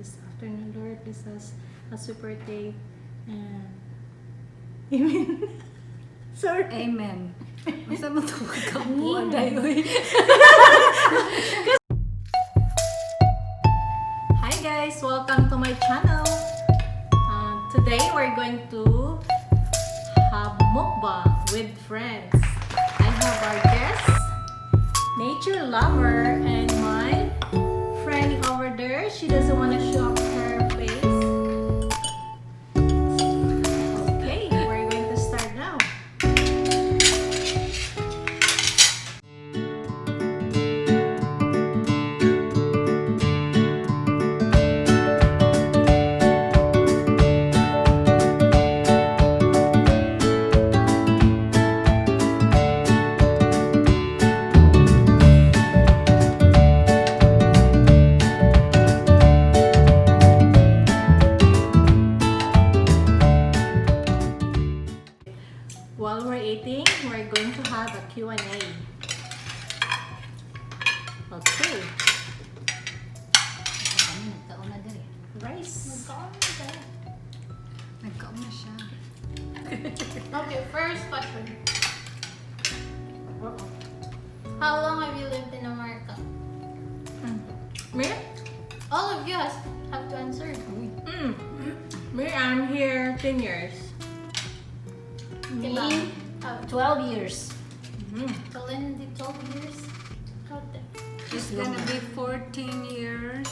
this afternoon, Lord. Bless us as we partake. And Amen. Sorry. Amen. Masa mo ito kakabuan tayo eh. Hi guys! Welcome to my channel. Today we're going to have mukbang with friends. I have our guest, nature lover, and my friend over there. She doesn't want to show up her face. Okay, we're going to start now. While we're eating, we're going to have a Q&A. Okay. Nagkaon na dali. Rice. Nagkaon na siya. Okay, first question. Uh-oh. How long have you lived in America? Me? All of you have to answer. Me, I'm here 10 years. Me? 12 years. Colin did 12 years. How the- It's gonna be 14 years.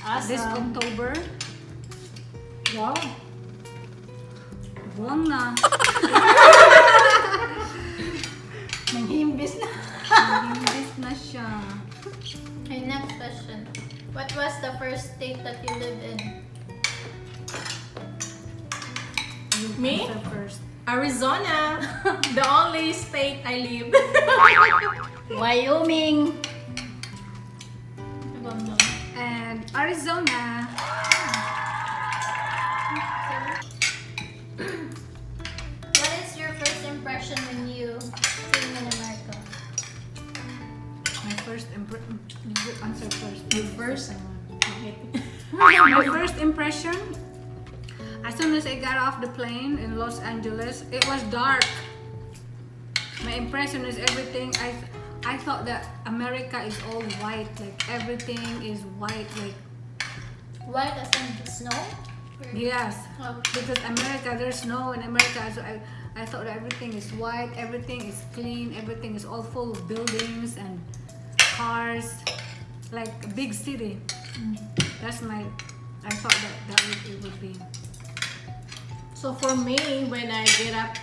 As This October. Wow. Buwang na. Nanghimbis na. Nag-invest na siya. Okay, next question. What was the first state that you lived in? Me? Answer first. Arizona. The only state I live. Wyoming Nagam lang. and Arizona. What is your first impression when you came in America? My first answer first. You first. My first impression, as soon as I got off the plane in Los Angeles, it was dark. My impression is everything. I thought that America is all white, like everything is white, like White as in snow? Or- yes. Oh. Because America, there's snow in America, so I thought that everything is white, everything is clean, everything is all full of buildings and cars, like a big city. That's my. I thought that it would be. So for me, when I get up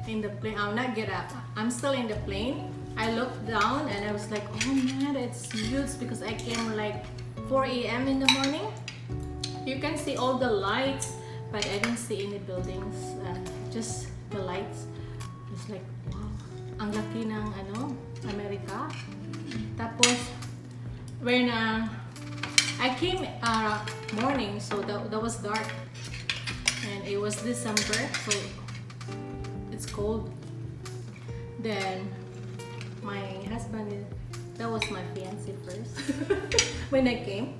in the plane, I'll not get up. I'm still in the plane. I looked down and I was like, oh man, it's huge because I came like 4 a.m. in the morning. You can see all the lights, but I didn't see any buildings. Just the lights. It's like, wow, ang laki ng Amerika. Tapos, when I came morning, so that was dark. And it was December, so it's cold. Then my husband, that was my fiancé first when I came,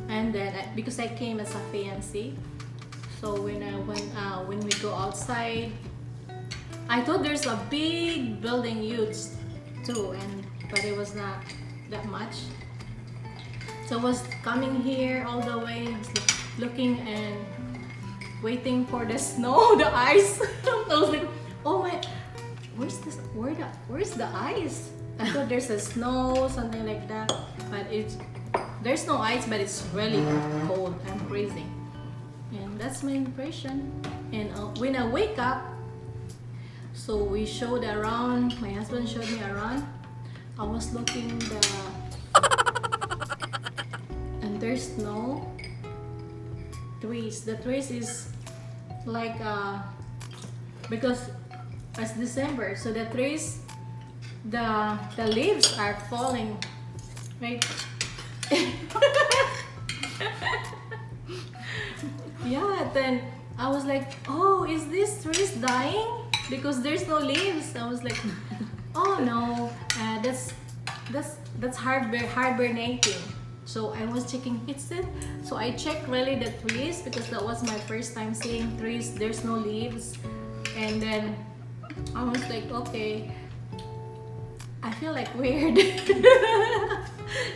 and then because I came as a fiancé, so when I went when we go outside, I thought there's a big building, huge too, but it was not that much. So I was coming here all the way, looking and waiting for the snow, the ice. I was like, oh my, where's the ice? I thought there's a snow, something like that, but there's no ice, but it's really cold and freezing. And that's my impression. And when I wake up, so we showed around, my husband showed me around. I was looking and there's no trees. The trees is like because it's December, so the trees, the leaves are falling, right? Yeah. Then I was like, oh, is this trees dying because there's no leaves? I was like, oh no, that's hibernating. So I was checking it's it. So I checked really the trees because that was my first time seeing trees. There's no leaves, and then I was like, okay, I feel like weird.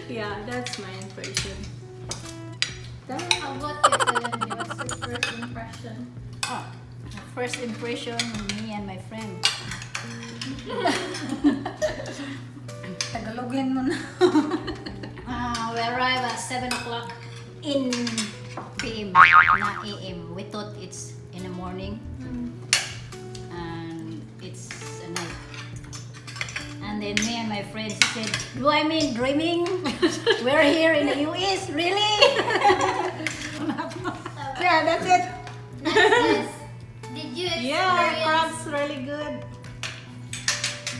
Yeah, that's my impression. How about you, Melanie? What's your first impression? Oh, first impression of me and my friend. Tagalogin mo na. We arrived at 7 o'clock in PM, not AM. We thought it's in the morning, and it's a night. And then me and my friends said, "Do I mean dreaming? We're here in the US, really?" Yeah, that's it. Next is, did you Yeah, experience? crab's really good.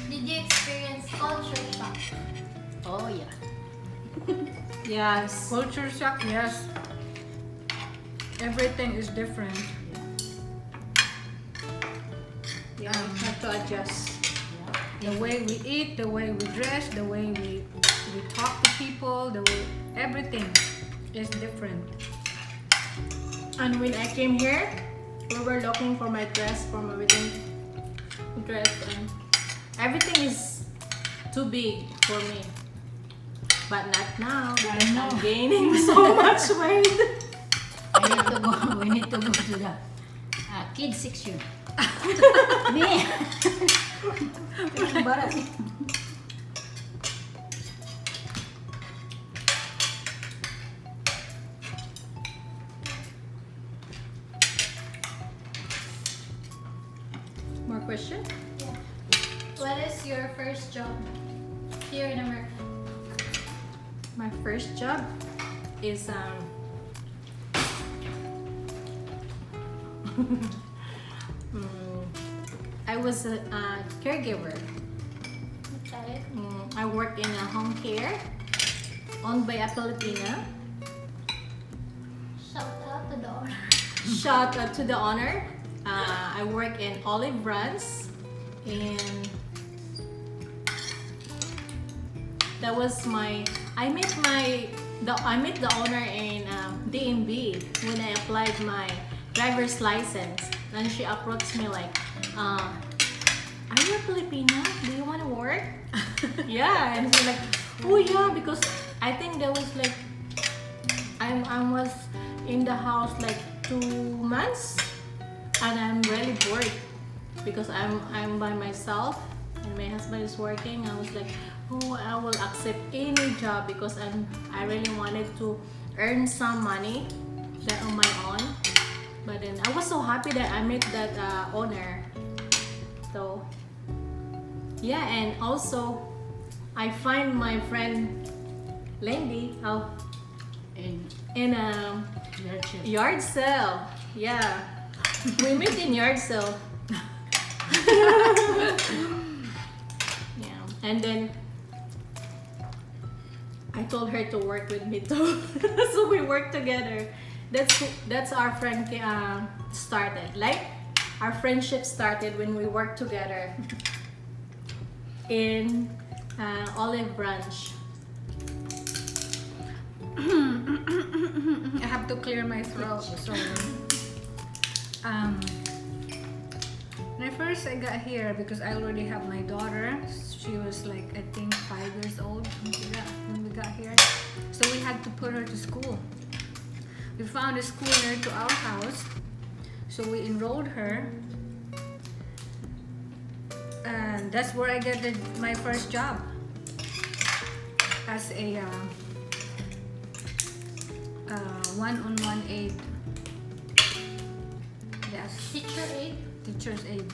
Did you experience culture shock? Oh yeah. Yes. Culture shock, yes. Everything is different. Yeah, have to adjust. The way we eat, the way we dress, the way we talk to people, the way everything is different. And when I came here, we were looking for my dress, for my wedding dress, and everything is too big for me. But not now because know. I'm gaining so much weight. We need to go to the kids section. Me. Embarrass. More question? Yeah. What is your first job here in America? My first job is I was a caregiver. Okay. I work in a home care owned by a Filipina. Shout out to the owner. Shout out to the owner. I work in Olive Branch, and that was my. I met the owner in DMV when I applied my driver's license, and she approached me like, "Are you a Filipino? Do you want to work?" Yeah, and she's like, "Oh yeah," because I think there was like I was in the house like 2 months, and I'm really bored because I'm by myself and my husband is working. I was like, oh, I will accept any job because I really wanted to earn some money that on my own. But then I was so happy that I met that owner. So yeah, and also I find my friend Lindy in a yard sale. Yeah, we met in yard sale. Yeah, and then I told her to work with me too, so we worked together. That's our friend started. Like our friendship started when we worked together in Olive Branch. I have to clear my throat. Sorry. When I got here, because I already have my daughter, she was like I think 5 years old when we got here, so we had to put her to school. We found a school near to our house, so we enrolled her, and that's where I get my first job as a one-on-one aide. Yes, teacher's aide.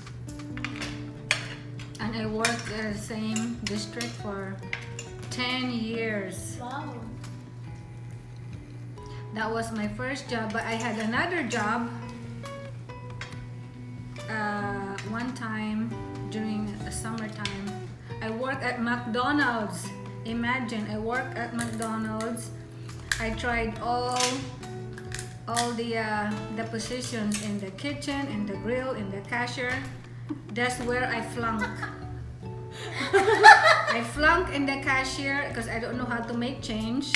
And I worked at the same district for 10 years. Wow. That was my first job, but I had another job one time during the summertime. I worked at McDonald's. Imagine, I worked at McDonald's. I tried all the positions in the kitchen, in the grill, in the cashier. That's where I flunk. I flunk in the cashier because I don't know how to make change.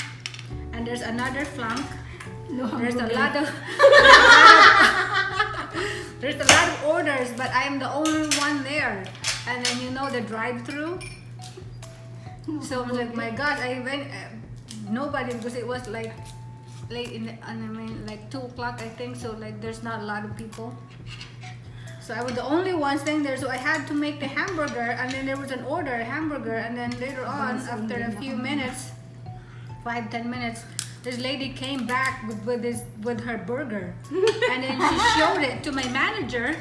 and there's another flank. No, There's a lot of there's a lot of orders, but I am the only one there. And then you know the drive-through. So I was like, my God, I went. Nobody, because it was like late in the, I mean like 2 o'clock I think. So like there's not a lot of people. So I was the only one staying there. So I had to make the hamburger, and then there was an order hamburger, and then later on, after a few minutes, 5-10 minutes. This lady came back with her burger, and then she showed it to my manager,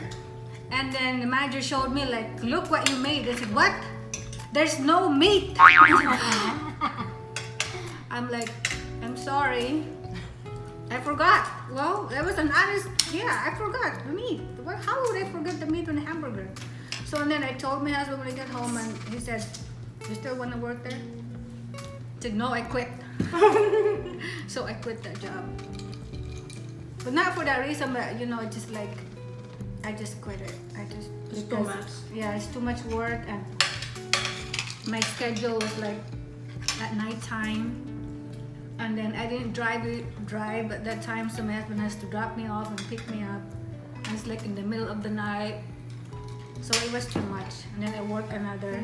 and then the manager showed me like, look what you made. I said, what? There's no meat. I'm like, I'm sorry, I forgot. Well, that was an honest, yeah, I forgot the meat. How would I forget the meat on the hamburger? So and then I told my husband when I got home, and he said, you still want to work there? I said, no, I quit. So I quit that job, but not for that reason, but you know, just like I just quit it. I just It's too much. Yeah, it's too much work, and my schedule was like at night time, and then I didn't drive at that time, so my husband has to drop me off and pick me up. And it's like in the middle of the night, so it was too much. And then I worked another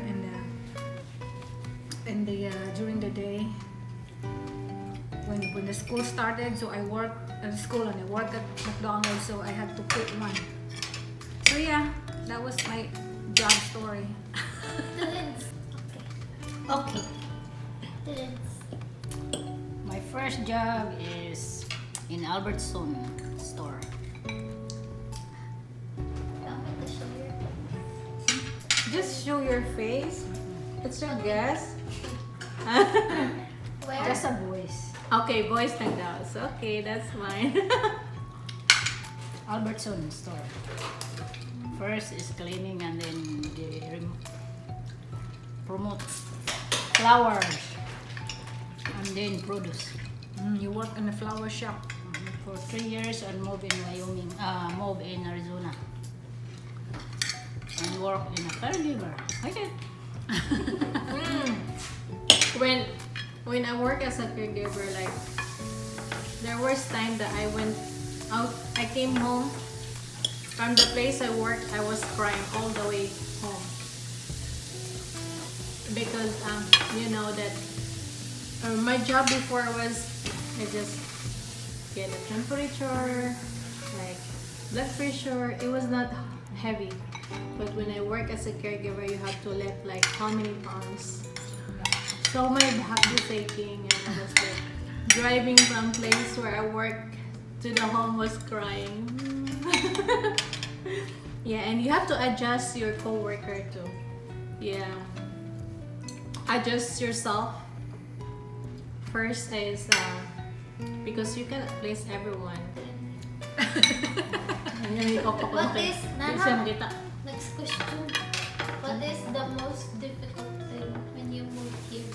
during the day. When the school started, so I worked at school and I worked at McDonald's, so I had to quit one. So yeah, that was my job story. Okay. Students. My first job is in Albertson store. Don't have to show your Just show your face. It's your guess. Where? Just a voice. Okay, boys and girls. Okay, that's mine. Albertson store. First is cleaning, and then they promote flowers, and then produce. You work in a flower shop. For 3 years and moved in Wyoming, moved in Arizona, and work in a caregiver. Okay. When I work as a caregiver, like there was time that I went out. I came home from the place I worked. I was crying all the way home because you know that my job before was I just get a temperature, like blood pressure. It was not heavy, but when I work as a caregiver, you have to lift like how many pounds. So my back is aching, and I was like driving from place where I work to the home was crying. Yeah, and you have to adjust your coworker too. Yeah, adjust yourself. First is because you cannot please everyone. What is, Nana? Nana? Next question. What is the most difficult thing when you moved here?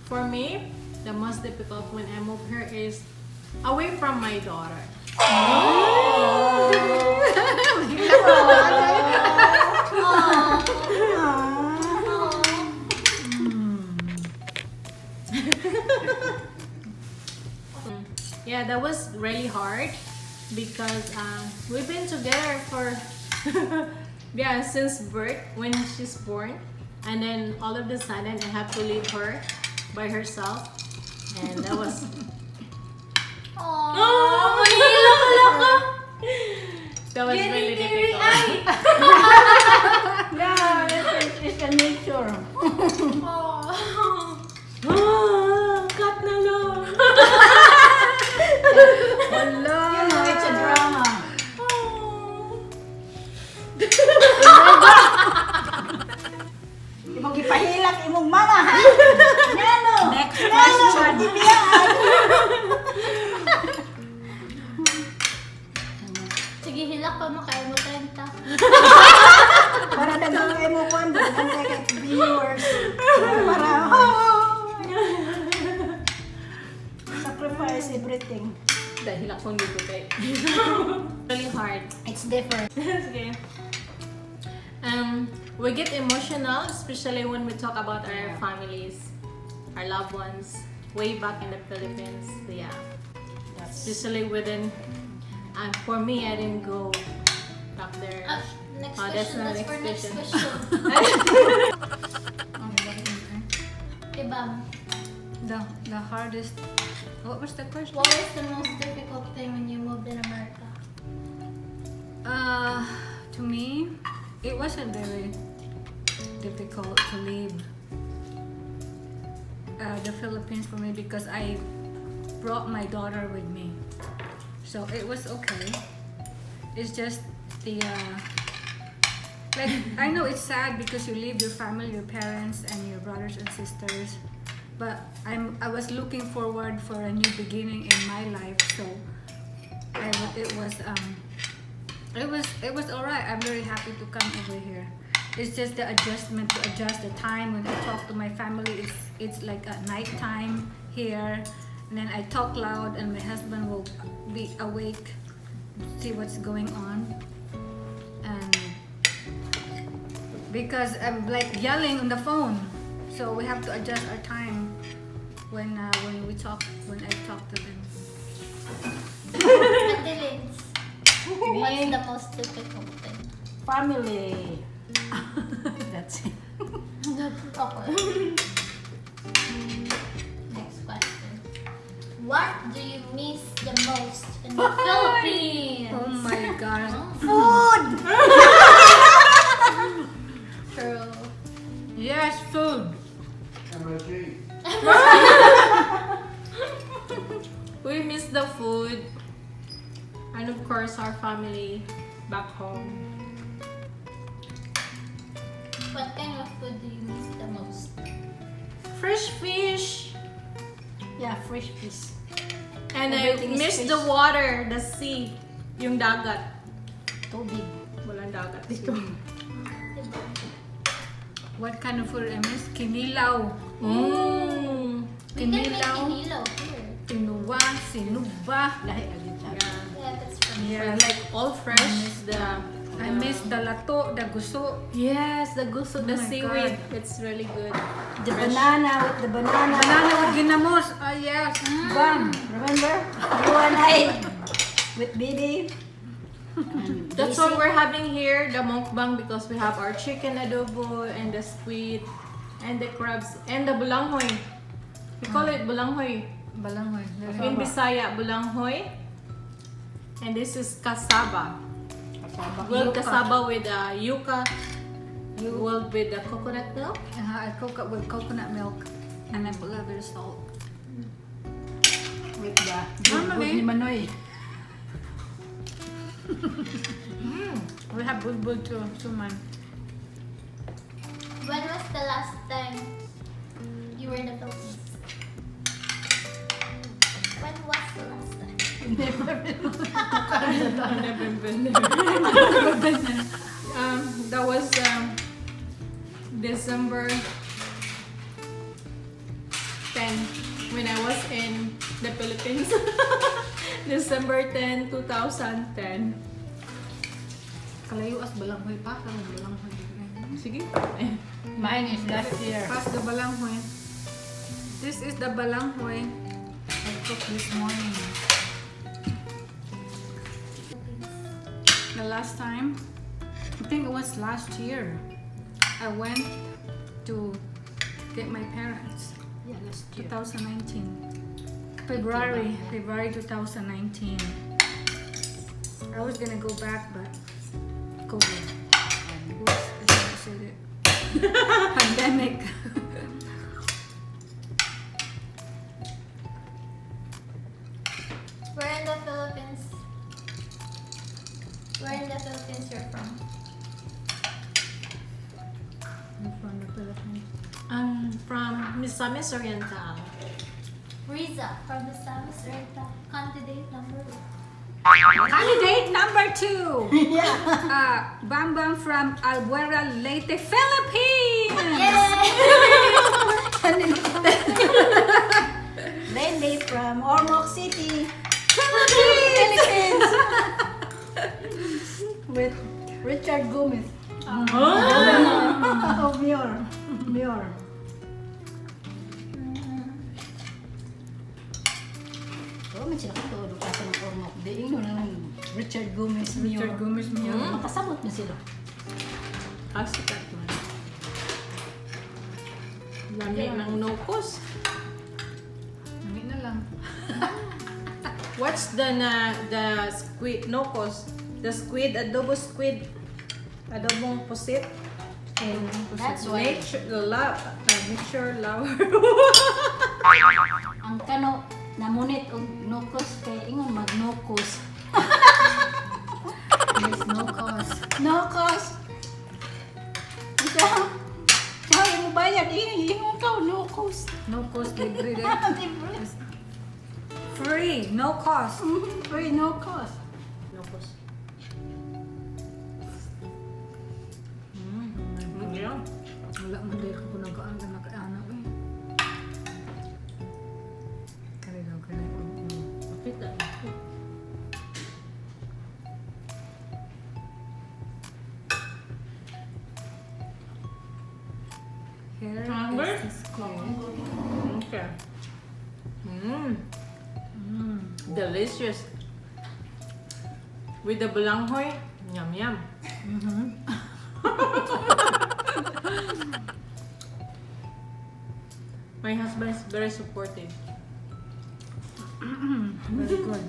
For me, the most difficult when I moved here is away from my daughter. Yeah, that was really hard because we've been together for yeah, since birth when she's born, and then all of a sudden I have to leave her by herself, and that was Oh, that was really difficult. Yeah, it's a nature. Cut na lang. Hello. You know, it's a drama. Imong gipahilak imong mama, ha? Nano? Next question. sige, hilak pa mo kayo mo 30. Para dagang kayo mo kwan, dagang kayo kay viewers. Para, sacrifice everything. Dahil akong dito kay. Really hard. It's different. Sige. We get emotional, especially when we talk about our Yeah. families, our loved ones, way back in the Philippines. Yeah, That's especially within. For me, I didn't go back there. Next Oh, that's question. the That's next for next question. question. Okay, Bam. The hardest. What was the question? What was the most difficult thing when you moved in America? To me, it wasn't very difficult to leave the Philippines for me because I brought my daughter with me, so it was okay. It's just the like I know it's sad because you leave your family, your parents, and your brothers and sisters, but I was looking forward for a new beginning in my life, so it was alright. I'm very happy to come over here. It's just the adjustment to adjust the time when I talk to my family. It's like at night time here, and then I talk loud, and my husband will be awake, see what's going on, and because I'm like yelling on the phone, so we have to adjust our time when I talk to them. Adelines, what's the most difficult thing? family. That's it. Okay. Next question. What do you miss the most in the Philippines? Oh my god. Food! True. Yes, food. We miss the food, and of course our family back home. What kind of food do you miss the most? Fresh fish, Yeah, fresh fish. and Everything I is miss fish. the water, the sea, yung dagat. Tubig. Walang dagat dito. Diba? What kind of food I miss? Kinilaw. Mm. We can make Kinilaw. kinilaw here. Tinuwa, sinuba. Lahi agad siya. Yeah. Yeah, that's from Yeah. Like all fresh. I miss the lato, the guso. Yes, the gusto, the Oh my seaweed. God. It's really good. The banana with the banana. Banana with ginamos. Ah, yes. Bam! Remember? You and I with Bibi. And That's Daisy. what we're having here, the mukbang, because we have our chicken adobo and the squid and the crabs and the bulanghoy. We call it bulanghoy. Balanghoy. In Bisaya, bulanghoy. And this is kasaba. Well, Yuca. kasaba with yuca. Well, with the coconut milk. I cook it with coconut milk and I put a little bit of salt. With the Normally- good ni Manoy. We have bulbul too, man. When was the last time you were in the Philippines? When was the last time? Never been there. That was December 10 when I was in the Philippines. December 10, 2010. Kalayo as balanghoy pa. Kalayo balanghoy. Sige. Mine is last year. Pass the balanghoy. This is the balanghoy I cooked this morning. The last time, I think it was last year, I went to get my parents. Yeah, last year. 2019. February 2019. I was gonna go back, but COVID. Oops, I shouldn't say it. Pandemic. Where in the Philippines? Where in the Philippines you're from? I'm from the Philippines. I'm from Misamis Oriental. Riza from the Samis Oriental. Candidate number 1. Candidate number 2. Yeah. Bam Bam from Albuera, Leyte, Philippines. Randy from Ormoc City. Philippines. With Richard Gomez. Oh, Muir. Oh, may sila katulog kasi ng ormok. Di ino na lang Richard Gomez Muir. Richard Gomez Muir. Makasabot na sila. Asikat man. Lami ng no-cost. Hindi na lang. What's the squid no-cost? The squid, adobong pusit. And That's why. nature lover. Ang kano, namunit og no-cost kay ingon mag-no-cost. There's no cost. No-cost. Ikaw, yung bayad, ingon ka, no-cost. No cost, libre din. Libre. Free, no cost. Free, no-cost. No-cost. Yeah. Wala man dahil ko nagaan na nakaana eh. Kaya daw, kaya ko. Kita. Here Hunger? is the squid. Okay. Delicious. With the balanghoy, yum yum. My husband is very supportive. Very good.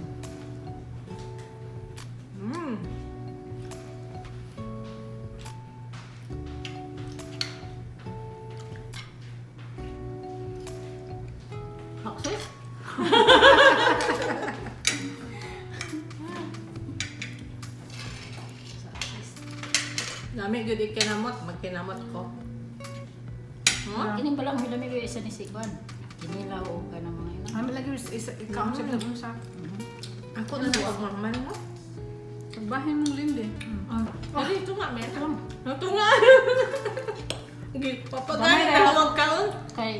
Mm. Success? Dami gud ikinamot, magkinamot ko. Huh? Kini pa lang may lamig yung isa ni Sigwan. Kinilaw o ka ng mga ina. Kami lagi ikaw sa bilog sa Ako na tuwag man no? pagbahin mong lindi. Dali, ito nga, meron. Ito nga. Damay Papagay na. na lang magkaon. Kay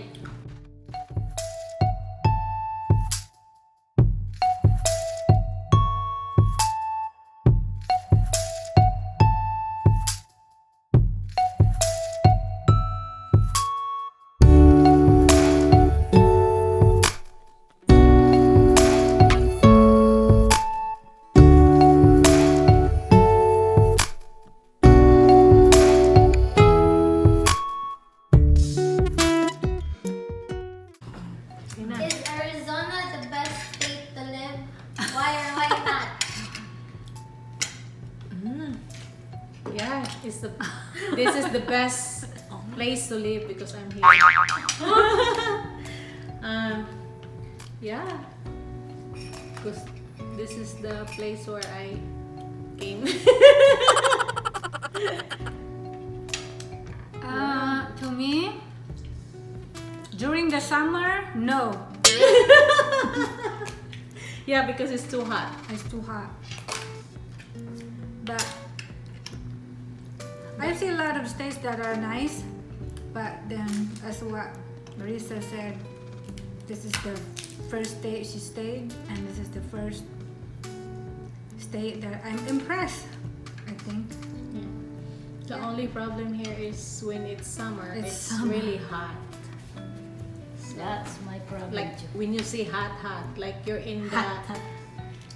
Is Arizona the best state to live? Why or why not? Yeah, this is the best place to live because I'm here. Yeah, because this is the place where I came. To me, during the summer, no. Yeah, because it's too hot. It's too hot. But I see a lot of states that are nice, but then as what Riza said, this is the first state she stayed, and this is the first state that I'm impressed, I think. The only problem here is when it's summer, It's it's summer. really hot. that's my problem. Like when you say hot, like you're in the hot.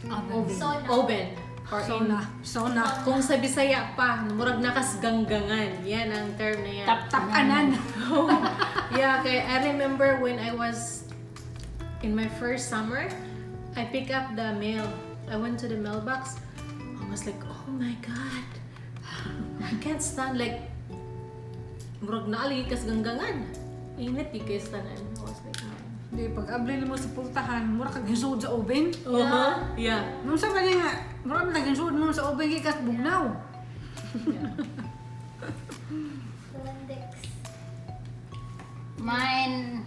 Oven. Sauna. oven or in Sauna. kung sa Bisaya pa, murag nakas ganggangan. Yan ang term na yan. Tap-tapanan. Yeah, okay. I remember when I was in my first summer, I picked up the mail. I went to the mailbox. I was like, oh my God. I can't stand like murag naaligi kas ganggangan. Init di kay tanan. I was like, man. Di, pag abli mo sa pultahan, mura kag gisud sa oven. Yeah. Nung sa kanya nga, mura man kag gisud mo sa oven kikas bugnaw. Lendex. Mine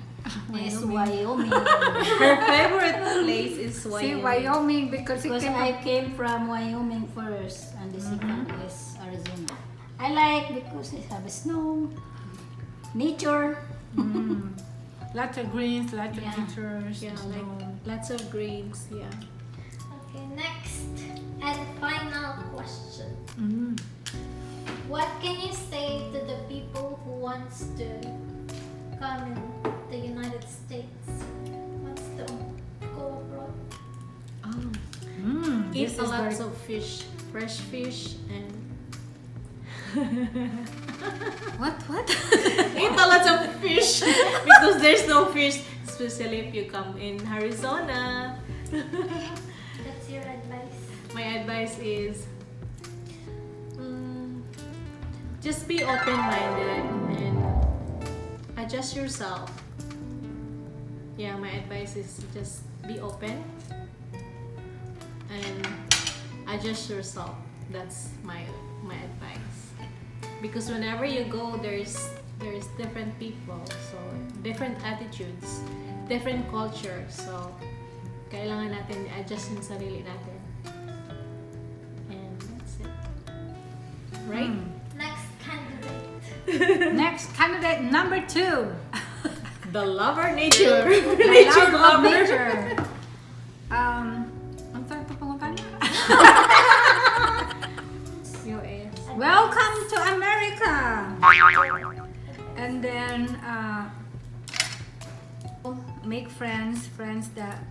is Wyoming. Her favorite place is See, Wyoming. Wyoming because it Because came I came from Wyoming first and the second is Arizona. I like because it have snow, nature. lots of greens, lots of Yeah. pictures. Yeah, like lots of greens. Yeah. Okay, next and final question. What can you say to the people who wants to come in the United States? Wants to go abroad? Eat This a is lot very- of fish, fresh fish, and What? eat a lot of fish because there's no fish, especially if you come in Arizona. That's your advice. My advice is just be open-minded and adjust yourself. Yeah, my advice is just be open and adjust yourself. That's my advice. Because whenever you go, there's different people, so different attitudes, different culture. So kailangan natin i-adjust yung sarili natin. And that's it. Right? Next candidate. Next candidate number 2. The lover nature. My love of nature. Ang sarap pa pangutan niya. US. Welcome to America. And then make friends that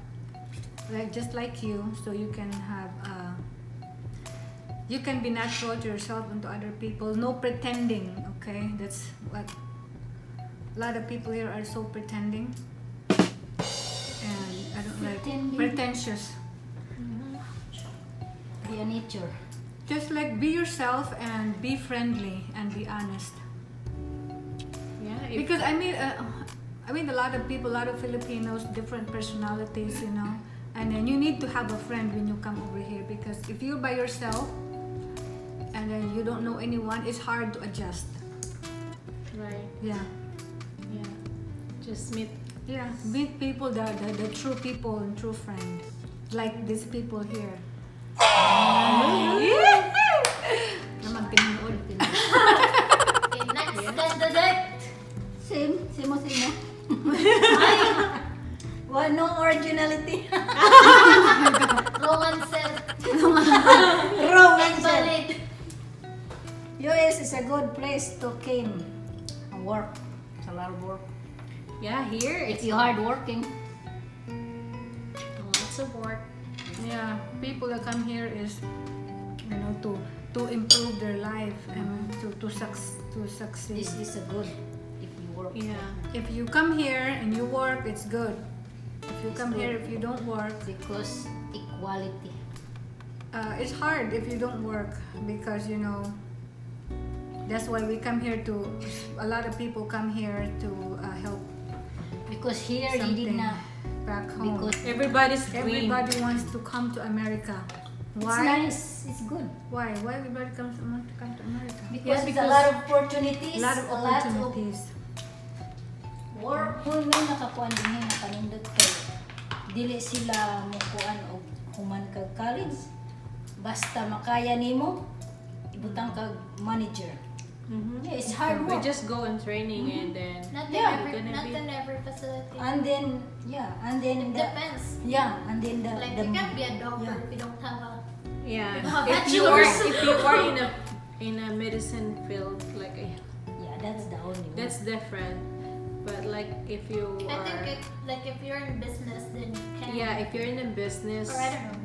just like you, so you can have you can be natural to yourself and to other people. No pretending, okay? That's what a lot of people here are, so pretending, and I don't like Pretending. pretentious. Be a nature. Just like be yourself and be friendly and be honest. Yeah. Because I mean a lot of people, a lot of Filipinos, different personalities, you know. And then you need to have a friend when you come over here, because if you're by yourself and then you don't know anyone, it's hard to adjust. right. Yeah. Yeah. Just meet. Yeah. Meet people, the true people and true friend. Like these people here. Naman tinuod. Okay, next candidate. Simo. Why no originality? Wrong answer. Wrong answer. Invalid. US is a good place to came and work. It's a lot of work. Yeah, here If it's you're hard working, lots of work. Yeah. People that come here is, you know, to improve their life and to succeed. this is a good if you work. Yeah. If you come here and you work, it's good. If you come here, if you don't work, Because equality. it's hard if you don't work, because you know, that's why we come here to. A lot of people come here to help Because here you did something not. back home. Because Everybody's clean. Everybody wants to come to America. it's Why? nice. It's good. Why? Why everybody comes to want to come to America? Because it's a because lot of opportunities. A lot of opportunities. Work. Kung may nakakuan din na kanindot kay dili sila mo kuan og human kag college. Basta makaya nimo ibutang kag manager. Mhm. Yeah, it's hard We work. just go on training and then Not Yeah, in every facility. And then It depends. and then the Like the you can't be a doctor yeah. if you don't have a yeah. Wow, If you are bachelor's. in a medicine field, like yeah, that's the only one. that's different. But like if you I are think it, like if you're in business, then you can. yeah, if you're in a business Or I don't know.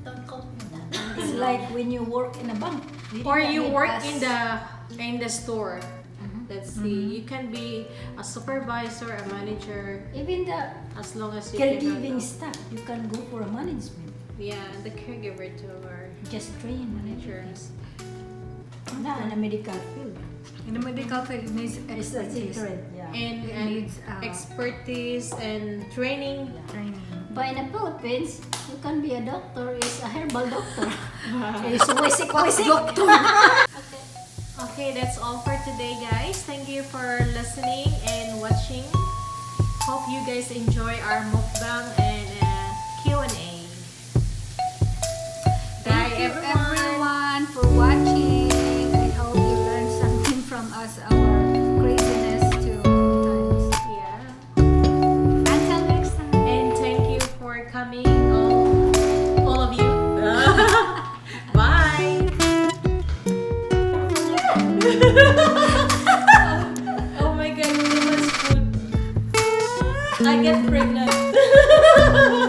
Don't quote me on that. It's like when you work in a bank. or did not you need work us. in the store. Let's see. You can be a supervisor, a manager, Even the as long as you can caregiving handle. staff, you can go for a management. Yeah, the caregiver too, or Just train manager. managers. Not in a medical field. In the medical field, it needs It's a expertise, different, yeah. And, It and needs, expertise and training. training. But in the Philippines, you can be a doctor, is a herbal doctor. It's wisik doctor. Okay. Okay, that's all for today, guys. Thank you for listening and watching. Hope you guys enjoy our mukbang and Q&A. Thank Bye, you everyone. everyone for watching. I hope you learned something from us, our craziness too times. Yeah. Until next time. And thank you for coming, all of you. Bye. get pregnant.